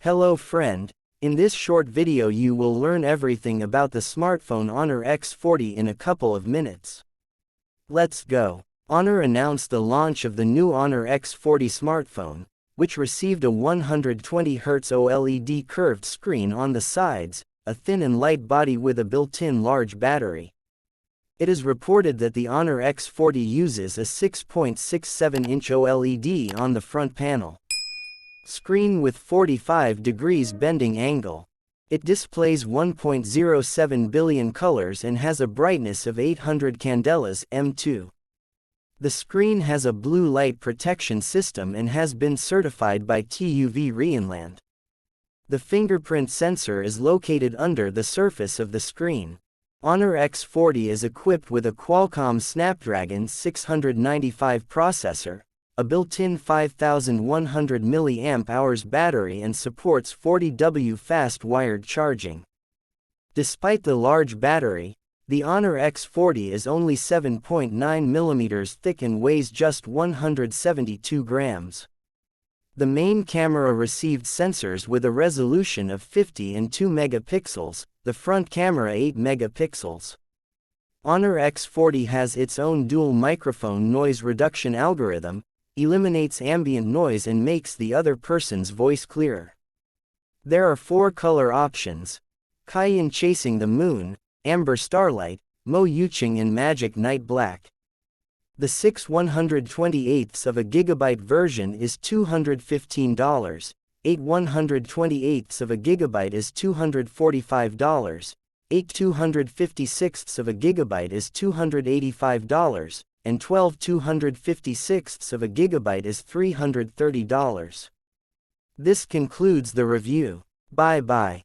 Hello friend, in this short video you will learn everything about the smartphone Honor X40 in a couple of minutes. Let's go. Honor announced the launch of the new Honor X40 smartphone, which received a 120Hz OLED curved screen on the sides, a thin and light body with a built-in large battery. It is reported that the Honor X40 uses a 6.67-inch OLED on the front panel. Screen with 45 degrees bending angle. It displays 1.07 billion colors and has a brightness of 800 candelas m2. The screen has a blue light protection system and has been certified by TÜV Rheinland. The fingerprint sensor is located under the surface of the screen. Honor X40 is equipped with a Qualcomm Snapdragon 695 processor, a built-in 5100 mAh battery and supports 40W fast wired charging. Despite the large battery, the Honor X40 is only 7.9 mm thick and weighs just 172 grams. The main camera received sensors with a resolution of 50 and 2 megapixels, the front camera 8 megapixels. Honor X40 has its own dual microphone noise reduction algorithm, eliminates ambient noise and makes the other person's voice clearer. There are 4 color options: Cayenne Chasing the Moon, Amber Starlight, Mo Yuching and Magic Night Black. The 6/128ths of a gigabyte version is $215, 8/128ths of a gigabyte is $245, 8/256ths of a gigabyte is $285, and 12/256ths of a gigabyte is $330. This concludes the review. Bye bye.